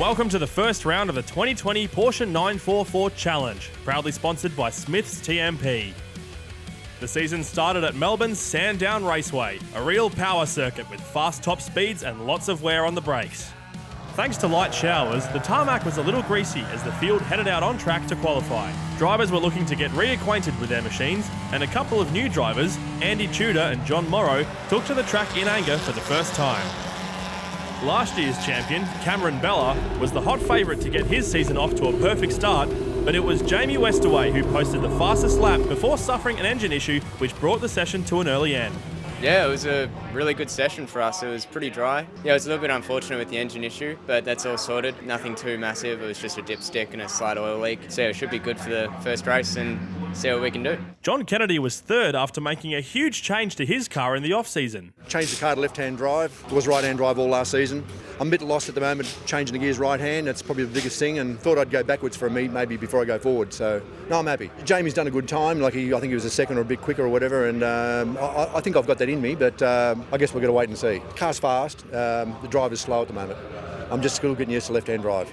Welcome to the first round of the 2020 Porsche 944 Challenge, proudly sponsored by Smiths TMP. The season started at Melbourne's Sandown Raceway, a real power circuit with fast top speeds and lots of wear on the brakes. Thanks to light showers, the tarmac was a little greasy as the field headed out on track to qualify. Drivers were looking to get reacquainted with their machines, and a couple of new drivers, Andy Tudor and John Morrow, took to the track in anger for the first time. Last year's champion, Cameron Bella, was the hot favourite to get his season off to a perfect start, but it was Jamie Westaway who posted the fastest lap before suffering an engine issue which brought the session to an early end. Yeah, it was a really good session for us. It was pretty dry. Yeah, it was a little bit unfortunate with the engine issue, but that's all sorted. Nothing too massive. It was just a dipstick and a slight oil leak. So it should be good for the first race and see what we can do. John Kennedy was third after making a huge change to his car in the off-season. Changed the car to left-hand drive. It was right-hand drive all last season. I'm a bit lost at the moment, changing the gears right-hand. That's probably the biggest thing, and thought I'd go backwards for a meet maybe before I go forward. So, no, I'm happy. Jamie's done a good time. I think he was a second or a bit quicker or whatever, and I think I've got that in me, but I guess we're going to wait and see. Car's fast. The drive is slow at the moment. I'm just still getting used to left-hand drive.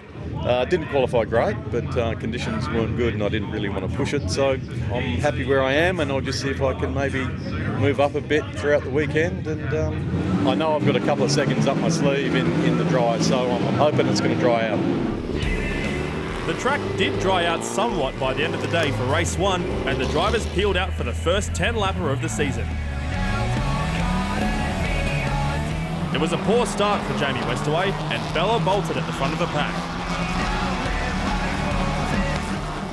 Didn't qualify great, but conditions weren't good and I didn't really want to push it. So I'm happy where I am, and I'll just see if I can maybe move up a bit throughout the weekend. And I know I've got a couple of seconds up my sleeve in the dry, so I'm hoping it's going to dry out. The track did dry out somewhat by the end of the day for race 1, and the drivers peeled out for the first 10-lapper of the season. It was a poor start for Jamie Westaway, and Bella bolted at the front of the pack.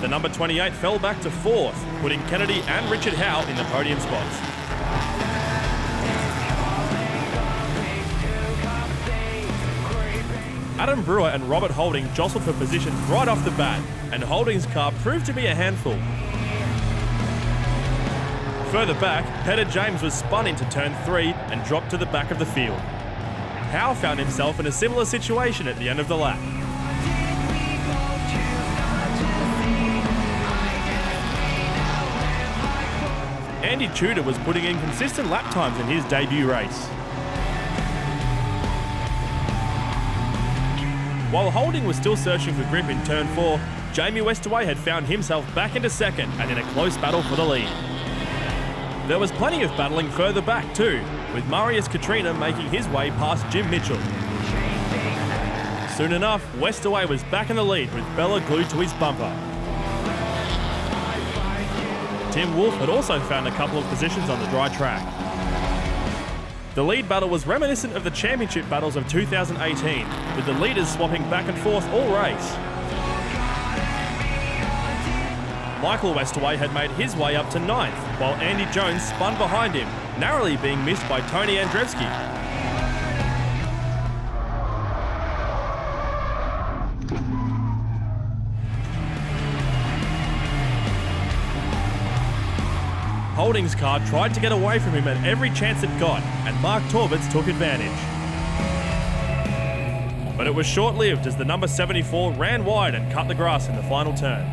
The number 28 fell back to 4th, putting Kennedy and Richard Howe in the podium spots. Adam Brewer and Robert Holding jostled for position right off the bat, and Holding's car proved to be a handful. Further back, Peter James was spun into turn 3 and dropped to the back of the field. Howe found himself in a similar situation at the end of the lap. Andy Tudor was putting in consistent lap times in his debut race. While Holding was still searching for grip in turn 4, Jamie Westaway had found himself back into second and in a close battle for the lead. There was plenty of battling further back too, with Marius Katrina making his way past Jim Mitchell. Soon enough, Westaway was back in the lead with Bella glued to his bumper. Tim Wolfe had also found a couple of positions on the dry track. The lead battle was reminiscent of the championship battles of 2018, with the leaders swapping back and forth all race. Michael Westaway had made his way up to 9th, while Andy Jones spun behind him, narrowly being missed by Tony Andrzejewski. Holding's car tried to get away from him at every chance it got, and Mark Torberts took advantage. But it was short-lived as the number 74 ran wide and cut the grass in the final turn.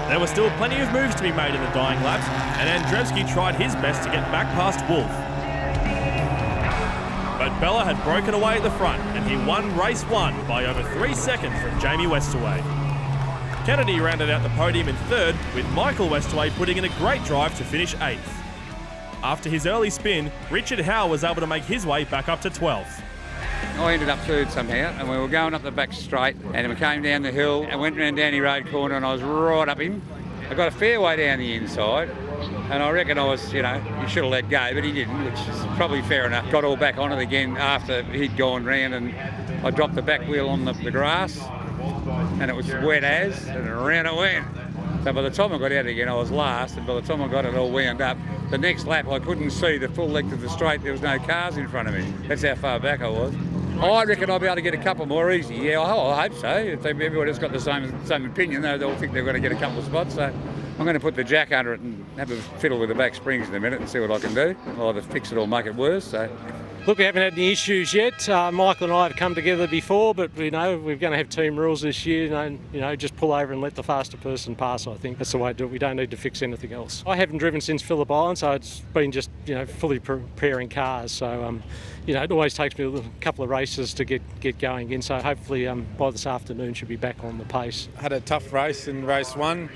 There were still plenty of moves to be made in the dying laps, and Andrzejewski tried his best to get back past Wolfe. But Bella had broken away at the front, and he won race 1 by over 3 seconds from Jamie Westaway. Kennedy rounded out the podium in 3rd, with Michael Westaway putting in a great drive to finish 8th. After his early spin, Richard Howe was able to make his way back up to 12th. I ended up 3rd somehow, and we were going up the back straight, and we came down the hill and went round Danny Road corner, and I was right up him. I got a fair way down the inside, and I reckon I was, you should have let go, but he didn't, which is probably fair enough. Got all back on it again after he'd gone round, and I dropped the back wheel on the grass, and it was wet as, and around it went. So by the time I got out again, I was last, and by the time I got it all wound up, the next lap I couldn't see the full length of the straight. There was no cars in front of me. That's how far back I was. I reckon I'll be able to get a couple more easy. Yeah, I hope so. If everybody's got the same opinion, they'll think they're going to get a couple of spots. So I'm going to put the jack under it and have a fiddle with the back springs in a minute and see what I can do. I'll either fix it or make it worse. So Look, we haven't had any issues yet. Michael and I have come together before, but we know we're going to have team rules this year. Just pull over and let the faster person pass. I think that's the way to do it. We don't need to fix anything else. I haven't driven since Phillip Island, so it's been just fully preparing cars. So it always takes me a couple of races to get going again. So hopefully by this afternoon should be back on the pace. Had a tough race in race 1.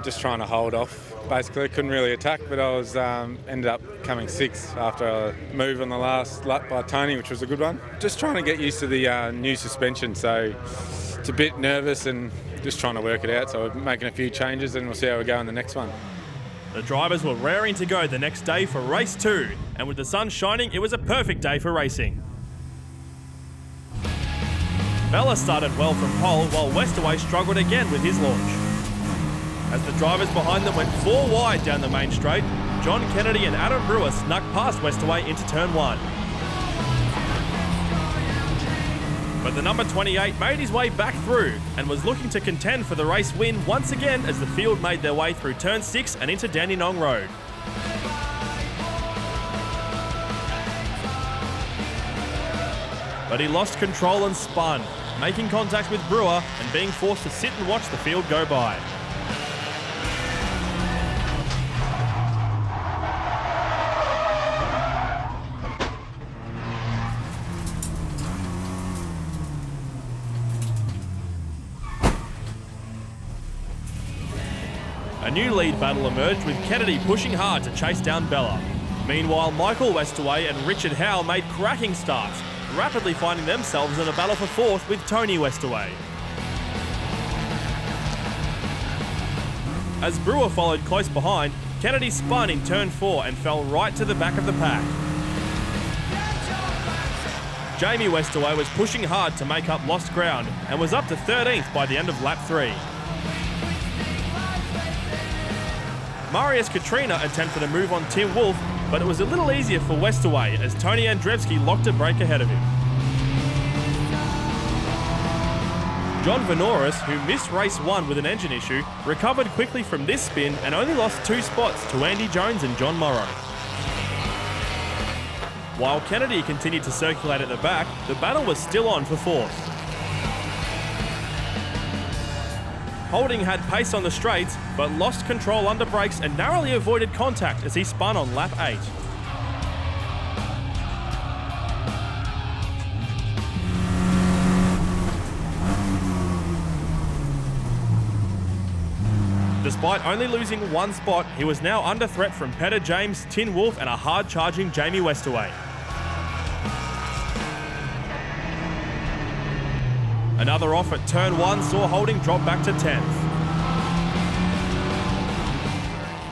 Just trying to hold off. Basically, couldn't really attack, but I was ended up coming 6th after a move on the last lap by Tony, which was a good one. Just trying to get used to the new suspension, so it's a bit nervous and just trying to work it out. So we're making a few changes and we'll see how we go in the next one. The drivers were raring to go the next day for race 2, and with the sun shining, it was a perfect day for racing. Bella started well from pole, while Westaway struggled again with his launch. As the drivers behind them went 4 wide down the main straight, John Kennedy and Adam Brewer snuck past Westaway into turn 1. But the number 28 made his way back through and was looking to contend for the race win once again as the field made their way through turn 6 and into Dandenong Road. But he lost control and spun, making contact with Brewer and being forced to sit and watch the field go by. A new lead battle emerged with Kennedy pushing hard to chase down Bella. Meanwhile, Michael Westaway and Richard Howe made cracking starts, rapidly finding themselves in a battle for 4th with Tony Westaway. As Brewer followed close behind, Kennedy spun in turn 4 and fell right to the back of the pack. Jamie Westaway was pushing hard to make up lost ground and was up to 13th by the end of lap 3. Marius Katrina attempted a move on Tim Wolfe, but it was a little easier for Westaway as Tony Andrzejewski locked a break ahead of him. John Venoris, who missed race 1 with an engine issue, recovered quickly from this spin and only lost 2 spots to Andy Jones and John Morrow. While Kennedy continued to circulate at the back, the battle was still on for 4th. Holding had pace on the straights, but lost control under brakes and narrowly avoided contact as he spun on lap 8. Despite only losing 1 spot, he was now under threat from Petter James, Tin Wolfe and a hard-charging Jamie Westaway. Another off at turn 1 saw Holding drop back to 10th.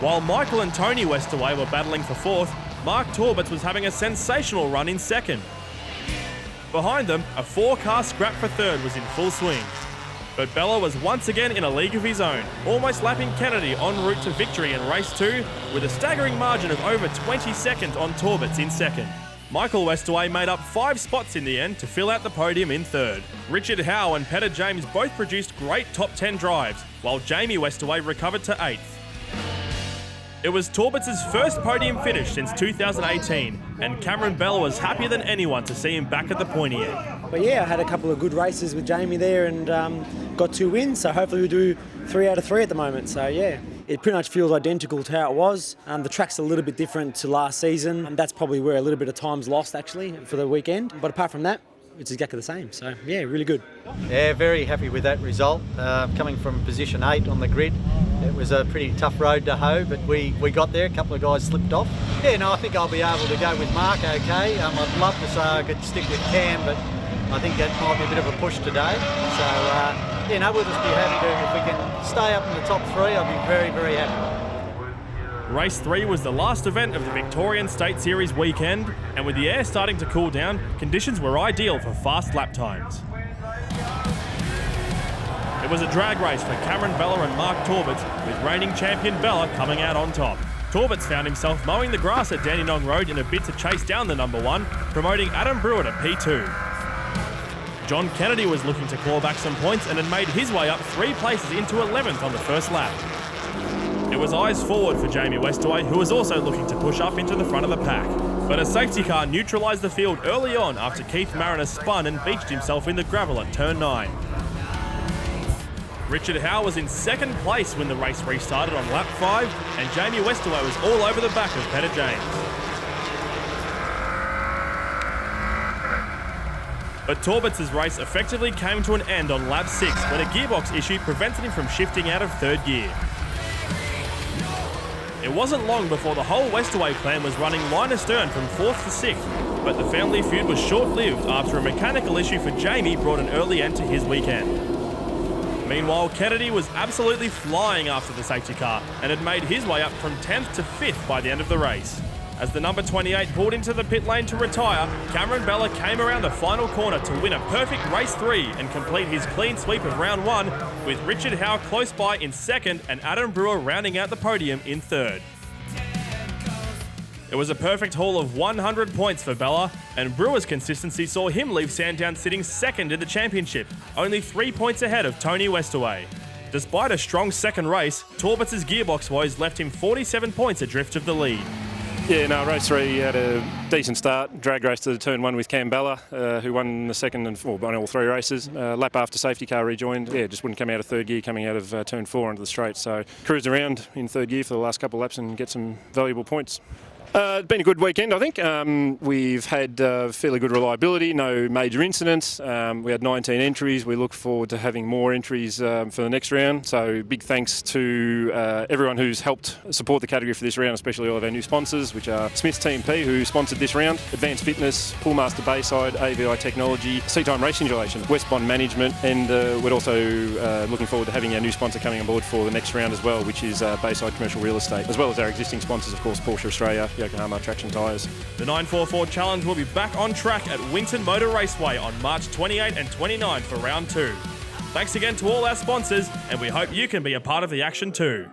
While Michael and Tony Westaway were battling for 4th, Mark Torbitz was having a sensational run in 2nd. Behind them, a 4-car scrap for 3rd was in full swing. But Bella was once again in a league of his own, almost lapping Kennedy en route to victory in race 2 with a staggering margin of over 20 seconds on Torbitz in 2nd. Michael Westaway made up 5 spots in the end to fill out the podium in 3rd. Richard Howe and Petter James both produced great top 10 drives, while Jamie Westaway recovered to 8th. It was Torbitz's first podium finish since 2018, and Cameron Bell was happier than anyone to see him back at the pointy end. But yeah, I had a couple of good races with Jamie there and got 2 wins, so hopefully we do 3 out of 3 at the moment. So yeah, it pretty much feels identical to how it was. The track's a little bit different to last season, and that's probably where a little bit of time's lost actually for the weekend. But apart from that, it's exactly the same. So yeah, really good. Yeah, very happy with that result. Coming from position 8 on the grid, it was a pretty tough road to hoe, but we got there. A couple of guys slipped off. Yeah, no, I think I'll be able to go with Mark okay. I'd love to say I could stick with Cam, but I think that might be a bit of a push today. So, we'll just be happy to, if we can stay up in the top 3, I'll be very, very happy. Race 3 was the last event of the Victorian State Series weekend, and with the air starting to cool down, conditions were ideal for fast lap times. It was a drag race for Cameron Bella and Mark Torbitz, with reigning champion Bella coming out on top. Torbitz found himself mowing the grass at Dandenong Road in a bid to chase down the number 1, promoting Adam Brewer to P2. John Kennedy was looking to claw back some points and had made his way up 3 places into 11th on the first lap. It was eyes forward for Jamie Westaway, who was also looking to push up into the front of the pack. But a safety car neutralised the field early on after Keith Mariner spun and beached himself in the gravel at turn 9. Richard Howe was in second place when the race restarted on lap 5, and Jamie Westaway was all over the back of Peter James. But Torbert's race effectively came to an end on lap 6 when a gearbox issue prevented him from shifting out of third gear. It wasn't long before the whole Westaway clan was running line astern from 4th to 6th, but the family feud was short-lived after a mechanical issue for Jamie brought an early end to his weekend. Meanwhile, Kennedy was absolutely flying after the safety car and had made his way up from 10th to 5th by the end of the race. As the number 28 pulled into the pit lane to retire, Cameron Bella came around the final corner to win a perfect race 3 and complete his clean sweep of round 1, with Richard Howe close by in 2nd and Adam Brewer rounding out the podium in 3rd. It was a perfect haul of 100 points for Bella, and Brewer's consistency saw him leave Sandown sitting 2nd in the championship, only 3 points ahead of Tony Westaway. Despite a strong second race, Torbert's gearbox woes left him 47 points adrift of the lead. Yeah, no, race 3 had a decent start. Drag race to turn 1 with Cam Bella, who won the second and won all 3 races. Lap after safety car rejoined. Yeah, just wouldn't come out of third gear coming out of turn 4 onto the straight. So cruised around in third gear for the last couple of laps and get some valuable points. It's been a good weekend, I think. We've had fairly good reliability, no major incidents. We had 19 entries. We look forward to having more entries for the next round. So big thanks to everyone who's helped support the category for this round, especially all of our new sponsors, which are Smiths TMP, who sponsored this round, Advanced Fitness, Poolmaster Bayside, AVI Technology, Sept Race Simulation, Westbon Management, and we're also looking forward to having our new sponsor coming on board for the next round as well, which is Bayside Commercial Real Estate, as well as our existing sponsors, of course, Porsche Australia, Yokohama Traction Tyres. The 944 Challenge will be back on track at Winton Motor Raceway on March 28 and 29 for round 2. Thanks again to all our sponsors, and we hope you can be a part of the action too.